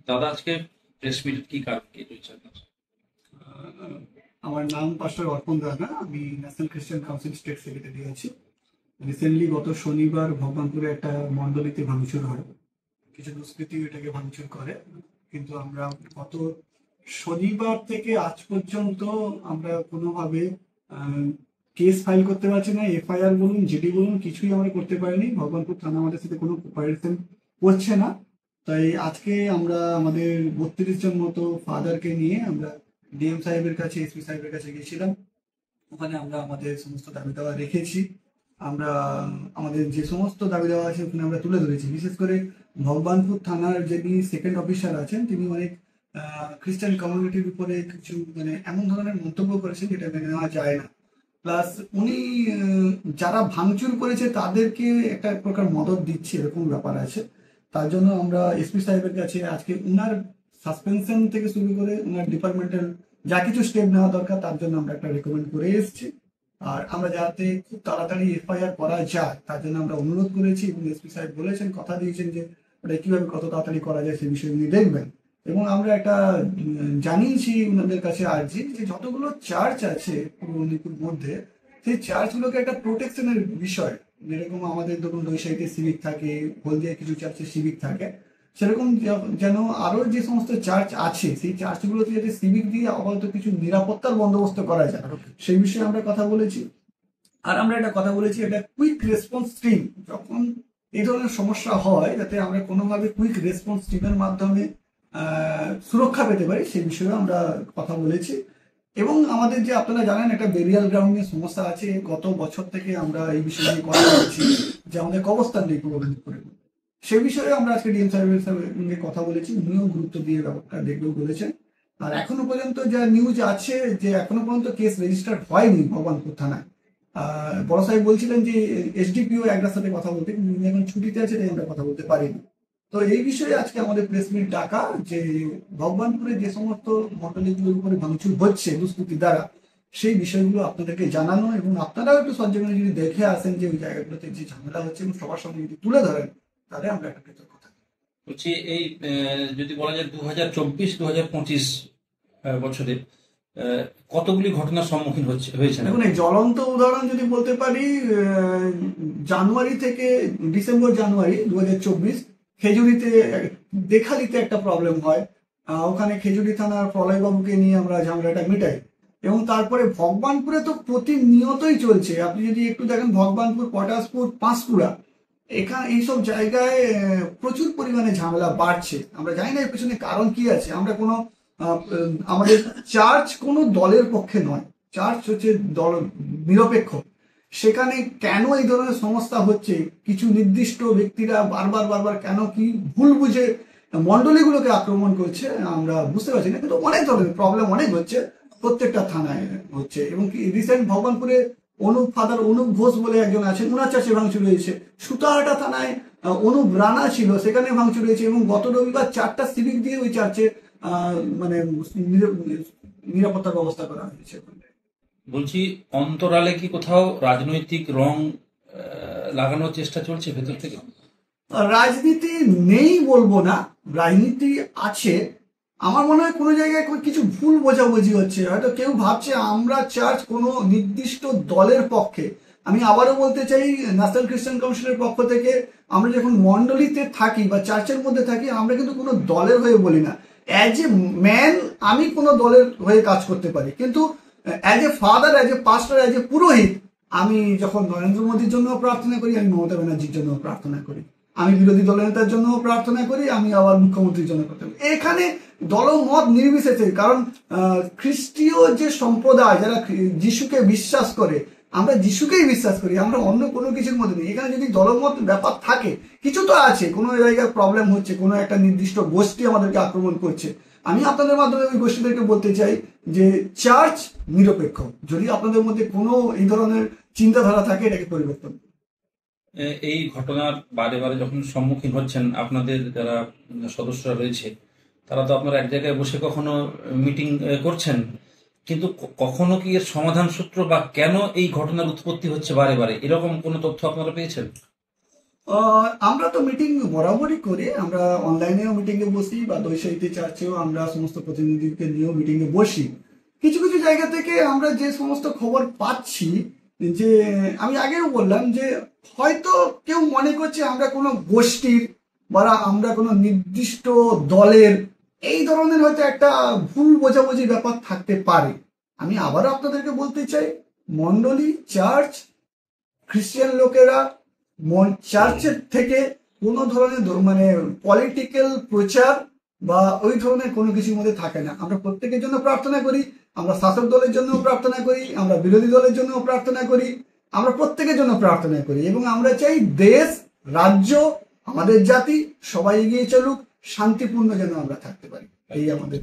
দাদা আজকে press meet কি কারণ কি রয়েছে আপনার? আমার নাম পাস্টার অর্পণ রানা। আমি ন্যাশনাল খ্রিস্টান কাউন্সিল স্টেট সেক্রেটারি আছি। রিসেন্টলি গত শনিবার ভগবানপুরে একটা মণ্ডলীতে ভাঙচুর হয়। কিছু দুষ্কৃতী এটাকে ভাঙচুর করে, কিন্তু আমরা গত শনিবার থেকে আজ পর্যন্ত আমরা কোনোভাবে কেস ফাইল করতে পারছি না। এফআইআর বলুন, জিডি বলুন, কিছুই আমরা করতে পারিনি। ভগবানপুর থানা আমাদের সাথে কোনো কোপারেশন করছে না। তাই আজকে আমরা আমাদের 32 জন মতো ফাদারকে নিয়ে আমরা ডিএম সাহেবের কাছে, এসপি সাহেবের কাছে গেছিলাম। ওখানে আমরা আমাদের সমস্ত দাবি দাওয়া রেখেছি। আমরা আমাদের যে সমস্ত দাবি দেওয়া আছে ওখানে আমরা তুলে ধরেছি। বিশেষ করে ভগবানপুর থানার যিনি সেকেন্ড অফিসার আছেন, তিনি অনেক খ্রিস্টান কমিউনিটির উপরে কিছু এমন ধরনের মন্তব্য করেছেন যেটা মেনে নেওয়া যায় না। প্লাস উনি যারা ভাঙচুর করেছে তাদেরকে একটা প্রকার মদত দিচ্ছে, এরকম ব্যাপার আছে। তার জন্য আমরা এসপি সাহেবের কাছে আজকে উনার সাসপেনশন থেকে শুরু করে উনার ডিপার্টমেন্টাল যা কিছু স্টেপ নেওয়া দরকার তার জন্য আমরা একটা রেকমেন্ড করে এসেছি। আর আমরা যাতে খুব তাড়াতাড়ি এফআইআর করা যায় তার জন্য আমরা অনুরোধ করেছি, এবং এসপি সাহেব বলেছেন, কথা দিয়েছেন যে ওটা কিভাবে কত তাড়াতাড়ি করা যায় সেই বিষয়ে উনি দেখবেন। এবং আমরা একটা জানিয়েছি ওনাদের কাছে আর্জি যে যতগুলো চার্চ আছে পূর্ব মেদিনীপুর মধ্যে, সেই চার্চগুলোকে একটা প্রোটেকশনের বিষয়, যেরকম আমাদের ধরুন দৈশাইতে সিভিক থাকে, হলদিয়া কিছু চার্চে সিভিক থাকে, সেরকম যেন আরো যে সমস্ত চার্চ আছে সেই চার্চগুলোতে যাতে সিভিক দিয়ে আপাতত কিছু নিরাপত্তার বন্দোবস্ত করা যায়, সেই বিষয়ে আমরা কথা বলেছি। আর আমরা একটা কথা বলেছি, এটা কুইক রেসপন্স টিম যখন এই ধরনের সমস্যা হয় যাতে আমরা কোনোভাবে কুইক রেসপন্স টিমের মাধ্যমে সুরক্ষা পেতে পারি, সেই বিষয়ে আমরা কথা বলেছি। এবং আমাদের যে আপনারা জানেন একটা বেরিয়াল গ্রাউন্ড নিয়ে সমস্যা আছে, গত বছর থেকে আমরা এই বিষয়ে নিয়ে কথা বলছি যে আমাদের কবরস্থান নেই পূর্ব মেদিনীপুরে। সে বিষয়ে আমরা আজকে ডিএম সাহেবের সঙ্গে কথা বলেছি, উনিও গুরুত্ব দিয়ে ব্যাপারটা দেখবেও বলেছেন। আর এখনো পর্যন্ত যা নিউজ আছে যে এখনো পর্যন্ত কেস রেজিস্টার হয়নি ভগবানপুর থানায়। বড় সাহেব বলছিলেন যে এসডিপিও একটার সাথে কথা বলতে, কিন্তু উনি এখন ছুটিতে আছে তাই আমরা কথা বলতে পারিনি। তো এই বিষয়ে আজকে আমাদের প্রেস মিট ডাকা, যে ভগবানপুরে যে সমস্ত মণ্ডলীগুলোর উপরে ভাঙচুর হচ্ছে দুষ্কৃতি দ্বারা, সেই বিষয়গুলো আপনাদেরকে জানানো, এবং আপনারাও একটু সজ্জনে যদি দেখে আসেন যে ওই জায়গাগুলোতে যে ঝামেলা হচ্ছে এবং সবার সঙ্গে যদি তুলে ধরেন, তাহলে আমরা একটা কৃতজ্ঞ থাকি। বলছি এই যদি বলা যায় 2024-2025 বছরে কতগুলি ঘটনার সম্মুখীন হয়েছে? দেখুন, এই জ্বলন্ত উদাহরণ যদি বলতে পারি, জানুয়ারি থেকে ডিসেম্বর জানুয়ারি 2024 খেজুরিতে দেখালিতে একটা প্রবলেম হয়। ওখানে খেজুরি থানার প্রলয়বাবুকে নিয়ে আমরা ঝামেলাটা মেটাই। এবং তারপরে ভগবানপুরে তো প্রতিনিয়তই চলছে। আপনি যদি একটু দেখেন, ভগবানপুর, পটাশপুর, পাঁশকুড়া, এখানে এইসব জায়গায় প্রচুর পরিমাণে ঝামেলা বাড়ছে। আমরা জানি না এর পেছনে কারণ কি আছে। আমরা কোনো আমাদের চার্চ কোনো দলের পক্ষে নয়, চার্চ হচ্ছে দল নিরপেক্ষ। সেখানে কেন এই ধরনের সমস্যা হচ্ছে, কিছু নির্দিষ্ট ব্যক্তিরা বারবার বারবার কেন কি ভুল বুঝে মণ্ডলীগুলোকে আক্রমণ করছে, আমরা বুঝতে পারছি না। কিন্তু অনেক ধরনের প্রবলেম অনেক হচ্ছে, প্রত্যেকটা থানায় হচ্ছে। এবং কি রিসেন্ট ভগবানপুরে ফাদার অনুপ ঘোষ বলে একজন আছেন, ওনার চার্চে ভাঙচুর হয়েছে। সুতাহাটা থানায় অনুপ রানা ছিল, সেখানে ভাঙচুর হয়েছে। এবং গত রবিবার 4টা সিভিক দিয়ে ওই চার্চে নিরাপত্তার ব্যবস্থা করা হয়েছে। বলছি অন্তরালে কি কোথাও রাজনৈতিক রং লাগানোর চেষ্টা চলছে ভেতর থেকে? রাজনীতি নেই বলবো না, রাজনীতি আছে। আমার মনে হয় কোনো জায়গায় কিছু ভুল বোঝাবুঝি হচ্ছে। হয়তো কেউ ভাবছে আমরা চার্চ কোনো নির্দিষ্ট দলের পক্ষে। আমি আবারও বলতে চাই, ন্যাশনাল খ্রিস্টান কাউন্সিলের পক্ষ থেকে আমরা যখন মণ্ডলীতে থাকি বা চার্চের মধ্যে থাকি, আমরা কিন্তু কোনো দলের হয়ে বলি না। অ্যাজ এ ম্যান আমি কোনো দলের হয়ে কাজ করতে পারি, কিন্তু as a father, as a পাস্টার, as a পুরোহিত, আমি যখন নরেন্দ্র মোদীর জন্য প্রার্থনা করি, আমি মমতা ব্যানার্জির জন্য প্রার্থনা করি, আমি বিরোধী দলনেতার জন্য প্রার্থনা করি, আমি আবার মুখ্যমন্ত্রীর জন্য প্রার্থনা করি। এখানে দলমত নির্বিশেষে, কারণ খ্রিস্টীয় যে সম্প্রদায় যারা যিশুকে বিশ্বাস করে, আমরা যিশুকেই বিশ্বাস করি, আমরা অন্য কোনো কিছুর মধ্যে নেই। এখানে যদি দলমত ব্যাপার থাকে, কিছু তো আছে, কোনো জায়গায় প্রবলেম হচ্ছে, কোনো একটা নির্দিষ্ট গোষ্ঠী আমাদেরকে আক্রমণ করছে, আমি আপনাদের মাধ্যমে ওই গোষ্ঠীদেরকে বলতে চাই যে চার্চ নিরপেক্ষ। যদি আপনাদের মধ্যে কোনো এই ধরনের চিন্তাধারা থাকে, এটাকে পরিবর্তন। এই ঘটনার বারে বারে যখন সম্মুখীন হচ্ছেন, আপনাদের যারা সদস্যরা রয়েছে তারা তো আপনারা এক জায়গায় বসে কখনো মিটিং করছেন, কিন্তু কখনো কি এর সমাধান সূত্র বা কেন এই ঘটনার উৎপত্তি হচ্ছে বারে বারে, এরকম কোনো তথ্য আপনারা পেয়েছেন? আমরা তো মিটিং বরাবরই করি, আমরা অনলাইনেও মিটিংয়ে বসি বা দৈসাইতে চার্চেও আমরা সমস্ত প্রতিনিধিকে নিয়েও মিটিংয়ে বসি। কিছু কিছু জায়গা থেকে আমরা যে সমস্ত খবর পাচ্ছি, যে আমি আগেও বললাম যে হয়তো কেউ মনে করছে আমরা কোনো গোষ্ঠীর বা আমরা কোনো নির্দিষ্ট দলের, এই ধরনের হয়তো একটা ভুল বোঝাবুঝি ব্যাপার থাকতে পারে। আমি আবারও আপনাদেরকে বলতে চাই, মণ্ডলী, চার্চ, খ্রিস্টান লোকেরা চার্চের থেকে কোনো ধরনের মানে পলিটিক্যাল প্রচার বা ওই ধরনের কোনো কিছুর মধ্যে থাকে না। আমরা প্রত্যেকের জন্য প্রার্থনা করি, আমরা শাসক দলের জন্য প্রার্থনা করি, আমরা বিরোধী দলের জন্য প্রার্থনা করি, আমরা প্রত্যেকের জন্য প্রার্থনা করি, এবং আমরা চাই দেশ, রাজ্য, আমাদের জাতি সবাই এগিয়ে চলুক, শান্তিপূর্ণ যেন আমরা থাকতে পারি, এই আমাদের